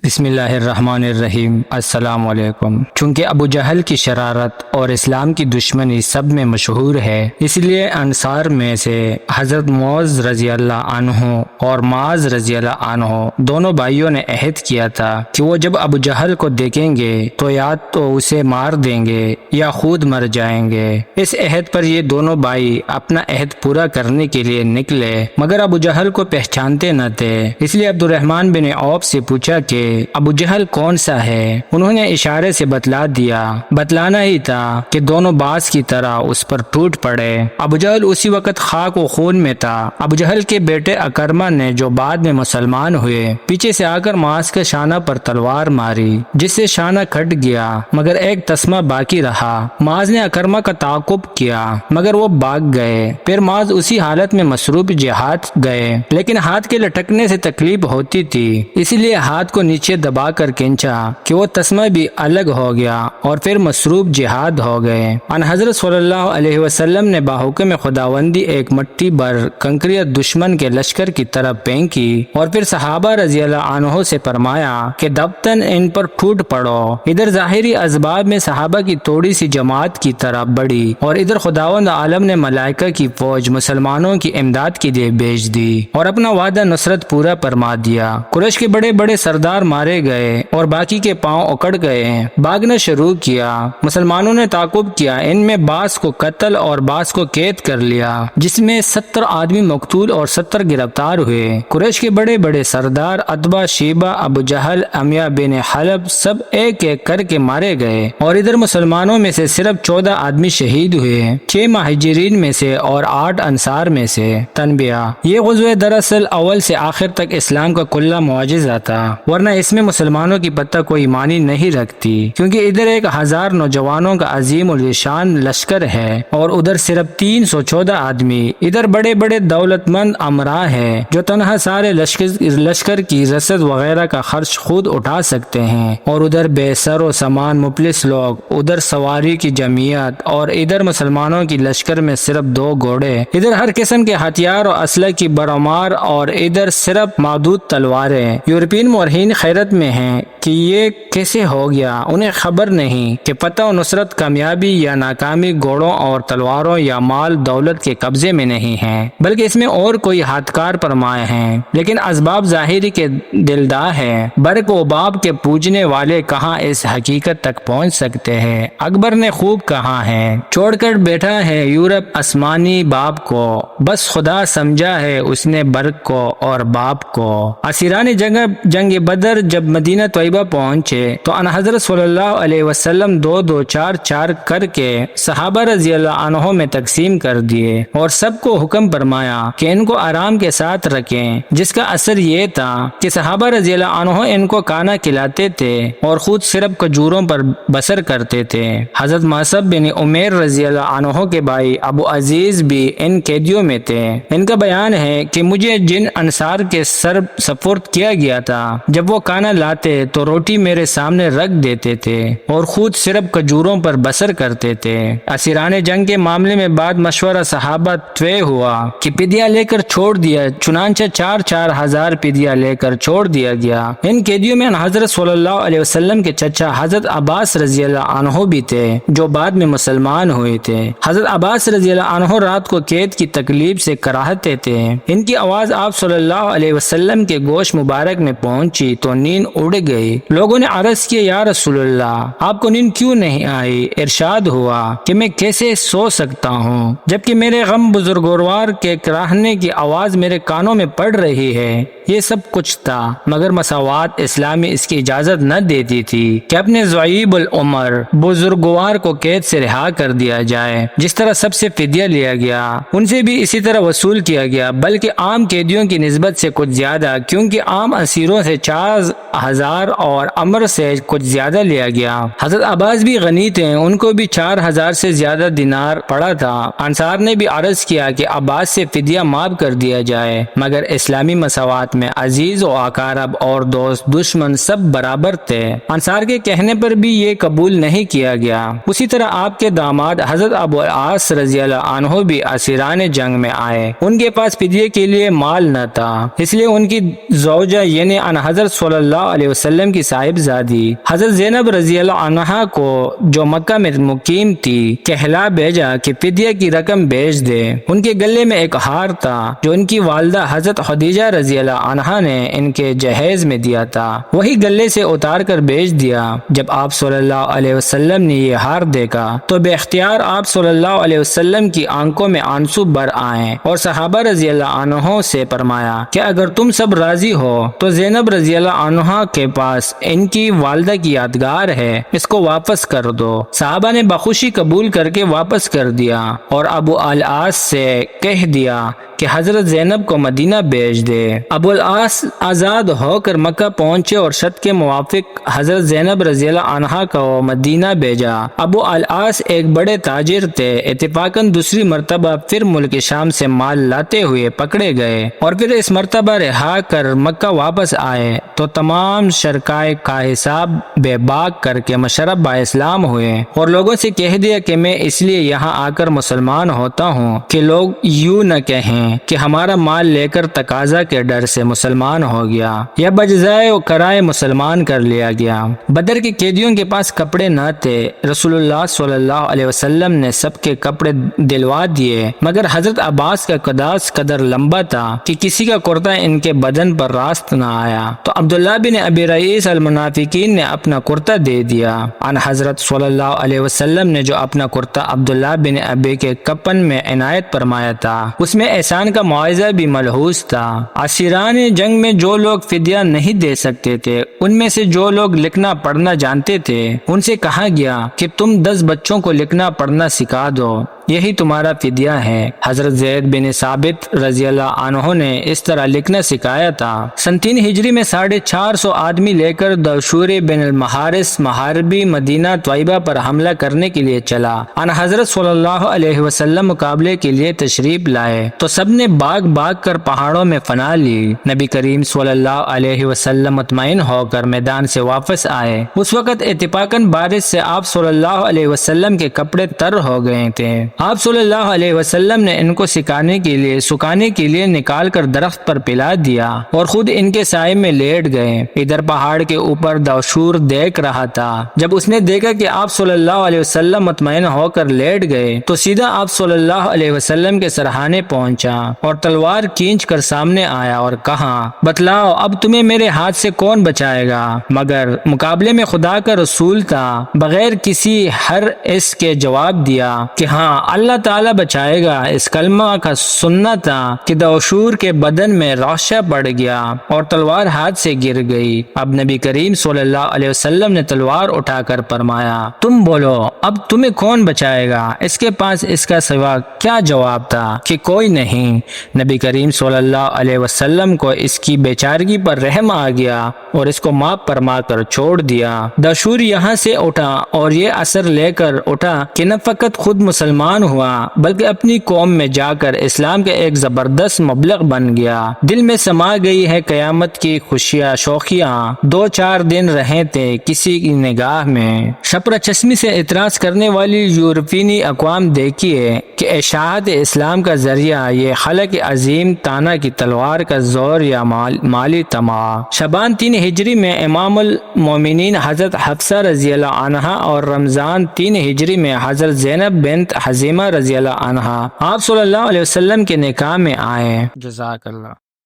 بسم اللہ الرحمن الرحیم۔ السلام علیکم۔ چونکہ ابو جہل کی شرارت اور اسلام کی دشمنی سب میں مشہور ہے، اس لیے انصار میں سے حضرت معاذ رضی اللہ عنہ اور معاذ رضی اللہ عنہ دونوں بھائیوں نے عہد کیا تھا کہ وہ جب ابو جہل کو دیکھیں گے تو یا تو اسے مار دیں گے یا خود مر جائیں گے۔ اس عہد پر یہ دونوں بھائی اپنا عہد پورا کرنے کے لیے نکلے، مگر ابو جہل کو پہچانتے نہ تھے، اس لیے عبد الرحمن بن عوف سے پوچھا کہ ابو جہل کون سا ہے؟ انہوں نے اشارے سے بتلا دیا۔ بتلانا ہی تھا کہ دونوں باز کی طرح اس پر ٹوٹ پڑے۔ ابو جہل اسی وقت خاک و خون میں تھا۔ ابو جہل کے بیٹے اکرمہ نے، جو بعد میں مسلمان ہوئے، پیچھے سے آ کر معاذ کے شانہ پر تلوار ماری، جس سے شانہ کٹ گیا مگر ایک تسمہ باقی رہا۔ معاذ نے اکرمہ کا تعاقب کیا مگر وہ بھاگ گئے۔ پھر معاذ اسی حالت میں مصروف جہاد گئے، لیکن ہاتھ کے لٹکنے سے تکلیف ہوتی تھی، اسی لیے ہاتھ کو نیچے دبا کر کھینچا کہ وہ تسمہ بھی الگ ہو گیا، اور پھر مصروف جہاد ہو گئے۔ ان حضرت صلی اللہ علیہ وسلم نے باحکم خداوندی ایک مٹی بھر کنکریت دشمن کے لشکر کی طرف پھینکی، اور پھر صحابہ رضی اللہ عنہ سے فرمایا کہ دفتن ان پر ٹوٹ پڑو۔ ادھر ظاہری اسباب میں صحابہ کی تھوڑی سی جماعت کی طرف بڑھی، اور ادھر خداوند عالم نے ملائکہ کی فوج مسلمانوں کی امداد کے لیے بھیج دی اور اپنا وعدہ نصرت پورا فرما دیا۔ قریش کے بڑے بڑے سردار مارے گئے اور باقی کے پاؤں اکڑ گئے۔ بھاگنا شروع کیا۔ مسلمانوں نے تعاقب کیا، ان میں بعض کو قتل اور بعض کو قید کر لیا، جس میں 70 آدمی مقتول اور 70 گرفتار ہوئے۔ قریش کے بڑے بڑے سردار عتبہ، شیبہ، ابو جہل، امیہ بن حلب سب ایک ایک کر کے مارے گئے، اور ادھر مسلمانوں میں سے صرف 14 آدمی شہید ہوئے، 6 مہاجرین میں سے اور 8 انصار میں سے۔ تنبیہ: یہ غزوہ دراصل اول سے آخر تک اسلام کا کھلا معجزہ تھا، ورنہ اس میں مسلمانوں کی پتہ کوئی معنی نہیں رکھتی، کیونکہ ادھر 1000 نوجوانوں کا عظیم الشان لشکر ہے اور ادھر صرف 314 آدمی۔ ادھر بڑے بڑے دولت مند امراء ہیں جو تنہا سارے لشکر کی رسد وغیرہ کا خرچ خود اٹھا سکتے ہیں، اور ادھر بے سر و سامان مفلس لوگ، ادھر سواری کی جمعیت، اور ادھر مسلمانوں کی لشکر میں صرف 2 گھوڑے، ادھر ہر قسم کے ہتھیار اور اسلحے کی برآمار، اور ادھر صرف محدود تلواریں۔ یورپین مورخین حیرت میں ہیں کہ یہ کیسے ہو گیا، انہیں خبر نہیں کہ فتح و نصرت، کامیابی یا ناکامی گھوڑوں اور تلواروں یا مال دولت کے قبضے میں نہیں ہے، بلکہ اس میں اور کوئی ہاتھ کار فرمائے ہیں۔ لیکن اسباب ظاہری کے دلدار ہیں، برق و باب کے پوجنے والے کہاں اس حقیقت تک پہنچ سکتے ہیں۔ اکبر نے خوب کہا ہے، چھوڑ کر بیٹھا ہے یورپ آسمانی باب کو، بس خدا سمجھا ہے اس نے برق کو اور باب کو۔ اسیران جنگ بدر جب مدینہ طیبہ پہنچے تو ان حضرت صلی اللہ علیہ وسلم 2 4 کر کے صحابہ رضی اللہ عنہ میں تقسیم کر دیے، اور سب کو حکم فرمایا کہ ان کو آرام کے ساتھ رکھیں، جس کا اثر یہ تھا کہ صحابہ رضی اللہ عنہ ان کو کھانا کھلاتے تھے اور خود صرف کھجوروں پر بسر کرتے تھے۔ حضرت مصعب بن عمیر رضی اللہ عنہ کے بھائی ابو عزیز بھی ان قیدیوں میں تھے۔ ان کا بیان ہے کہ مجھے جن انصار کے سر سپرد کیا گیا تھا، جب وہ کھانا لاتے تو روٹی میرے سامنے رکھ دیتے تھے اور خود صرف کھجوروں پر بسر کرتے تھے۔ اسیران جنگ کے معاملے میں بعد مشورہ صحابہ طے ہوا کہ فدیہ لے کر چھوڑ دیا، چنانچہ 4 ہزار فدیہ لے کر چھوڑ دیا گیا۔ ان قیدیوں میں حضرت صلی اللہ علیہ وسلم کے چچا حضرت عباس رضی اللہ عنہ بھی تھے، جو بعد میں مسلمان ہوئے تھے۔ حضرت عباس رضی اللہ عنہ رات کو قید کی تکلیف سے کراہتے تھے۔ ان کی آواز آپ صلی اللہ علیہ وسلم کے گوش مبارک میں پہنچی تو نیند اڑ گئی۔ لوگوں نے عرض کیا، یا رسول اللہ، آپ کو نیند کیوں نہیں آئی؟ ارشاد ہوا کہ میں کیسے سو سکتا ہوں جبکہ میرے غم بزرگوار کے کراہنے کی آواز میرے کانوں میں پڑ رہی ہے۔ یہ سب کچھ تھا، مگر مساوات اسلامی اس کی اجازت نہ دیتی تھی کہ اپنے ضعیف العمر بزرگوار کو قید سے رہا کر دیا جائے۔ جس طرح سب سے فدیہ لیا گیا، ان سے بھی اسی طرح وصول کیا گیا، بلکہ عام قیدیوں کی نسبت سے کچھ زیادہ، کیونکہ عام اسیروں سے 4000 اور عمر سے کچھ زیادہ لیا گیا۔ حضرت عباس بھی غنی تھے، ان کو بھی 4000 سے زیادہ دینار پڑا تھا۔ انصار نے بھی عرض کیا کہ عباس سے فدیہ معاف کر دیا جائے، مگر اسلامی مساوات میں عزیز و اقارب اور دوست دشمن سب برابر تھے۔ انصار کے کہنے پر بھی یہ قبول نہیں کیا گیا۔ اسی طرح آپ کے داماد حضرت ابو العاص رضی اللہ عنہ بھی اسیران جنگ میں آئے۔ ان کے پاس فدیے کے لیے مال نہ تھا، اس لیے ان کی زوجہ یعنی ان حضرت صلی اللہ علیہ وسلم وسلم کی صاحبزادی حضرت زینب رضی اللہ عنہا کو جو مکہ میں مقیم تھی کہلا بھیجا کہ فدیہ کی رقم بھیج دے۔ ان کے گلے میں ایک ہار تھا جو ان کی والدہ حضرت خدیجہ رضی اللہ عنہا نے ان کے جہیز میں دیا تھا، وہی گلے سے اتار کر بھیج دیا۔ جب آپ صلی اللہ علیہ وسلم نے یہ ہار دیکھا تو بے اختیار آپ صلی اللہ علیہ وسلم کی آنکھوں میں آنسو بھر آئے اور صحابہ رضی اللہ عنہوں سے فرمایا کہ اگر تم سب راضی ہو تو زینب رضی اللہ عنہا کے پاس ان کی والدہ کی یادگار ہے، اس کو واپس کر دو۔ صحابہ نے بخوشی قبول کر کے واپس کر دیا اور ابو العاص سے کہہ دیا کہ حضرت زینب کو مدینہ بھیج دے۔ ابو العاص آزاد ہو کر مکہ پہنچے اور شرط کے موافق حضرت زینب رضی اللہ عنہا کو مدینہ بھیجا۔ ابو العاص ایک بڑے تاجر تھے، اتفاقاً دوسری مرتبہ پھر ملک شام سے مال لاتے ہوئے پکڑے گئے اور پھر اس مرتبہ رہا کر مکہ واپس آئے تو تمام شرکائے کا حساب بے باک کر کے مشرب با اسلام ہوئے اور لوگوں سے کہہ دیا کہ میں اس لیے یہاں آ کر مسلمان ہوتا ہوں کہ لوگ یوں نہ کہیں کہ ہمارا مال لے کر تقاضا کے ڈر سے مسلمان ہو گیا یا بجزائے کرائے مسلمان کر لیا گیا۔ بدر کے قیدیوں کے پاس کپڑے نہ تھے، رسول اللہ صلی اللہ علیہ وسلم نے سب کے کپڑے دلوا دیے، مگر حضرت عباس کا قداس قدر لمبا تھا کہ کسی کا کرتا ان کے بدن پر راست نہ آیا، تو عبداللہ بن ابی رئیس المنافقین نے اپنا کرتا دے دیا۔ ان حضرت صلی اللہ علیہ وسلم نے جو اپنا کرتا عبداللہ بن ابی کے کفن میں عنایت فرمایا تھا، اس میں احسان کا معاوضہ بھی ملحوظ تھا۔ اسیران جنگ میں جو لوگ فدیہ نہیں دے سکتے تھے، ان میں سے جو لوگ لکھنا پڑھنا جانتے تھے، ان سے کہا گیا کہ تم 10 بچوں کو لکھنا پڑھنا سکھا دو، یہی تمہارا فدیہ ہے۔ حضرت زید بن ثابت رضی اللہ عنہ نے اس طرح لکھنا سکھایا تھا۔ سن 3 ہجری میں 450 آدمی لے کر دشور بن المحارث محاربی مدینہ طیبہ پر حملہ کرنے کے لیے چلا۔ ان حضرت صلی اللہ علیہ وسلم مقابلے کے لیے تشریف لائے تو سب نے بھاگ بھاگ کر پہاڑوں میں پناہ لی۔ نبی کریم صلی اللہ علیہ وسلم مطمئن ہو کر میدان سے واپس آئے۔ اس وقت اتفاقاً بارش سے آپ صلی اللہ علیہ وسلم کے کپڑے تر ہو گئے تھے۔ آپ صلی اللہ علیہ وسلم نے ان کو سکھانے کے لیے نکال کر درخت پر پلا دیا اور خود ان کے سائے میں لیٹ گئے۔ ادھر پہاڑ کے اوپر دشور دیکھ رہا تھا۔ جب اس نے دیکھا کہ آپ صلی اللہ علیہ وسلم مطمئن ہو کر لیٹ گئے تو سیدھا آپ صلی اللہ علیہ وسلم کے سرہانے پہنچا اور تلوار کھینچ کر سامنے آیا اور کہا، بتلاؤ اب تمہیں میرے ہاتھ سے کون بچائے گا؟ مگر مقابلے میں خدا کا رسول تھا، بغیر کسی اس کے جواب دیا کہ ہاں اللہ تعالیٰ بچائے گا۔ اس کلمہ کا سننا تھا کہ دشور کے بدن میں روشہ پڑ گیا اور تلوار ہاتھ سے گر گئی۔ اب نبی کریم صلی اللہ علیہ وسلم نے تلوار اٹھا کر فرمایا، تم بولو اب تمہیں کون بچائے گا؟ اس کے پاس اس کا سوا کیا جواب تھا کہ کوئی نہیں۔ نبی کریم صلی اللہ علیہ وسلم کو اس کی بیچارگی پر رحم آ گیا اور اس کو معاف فرما کر چھوڑ دیا۔ دشور یہاں سے اٹھا اور یہ اثر لے کر اٹھا کہ نہ فقط خود مسلمان ہوا بلکہ اپنی قوم میں جا کر اسلام کے ایک زبردست مبلغ بن گیا۔ دل میں سما گئی ہے قیامت کی خوشیاں شوخیاں، 2-4 دن رہے تھے کسی کی نگاہ میں۔ شپرا چشمی سے اعتراض کرنے والی یورپینی اقوام دیکھیے کہ اشاعت اسلام کا ذریعہ یہ خلق عظیم تانا کی تلوار کا زور یا مالی طمع۔ شعبان 3 ہجری میں امام المومنین حضرت حفصہ رضی اللہ عنہا اور رمضان 3 ہجری میں حضرت زینب بنت حزیمہ رضی اللہ عنہا آپ صلی اللہ علیہ وسلم کے نکاح میں آئے۔ جزاک اللہ۔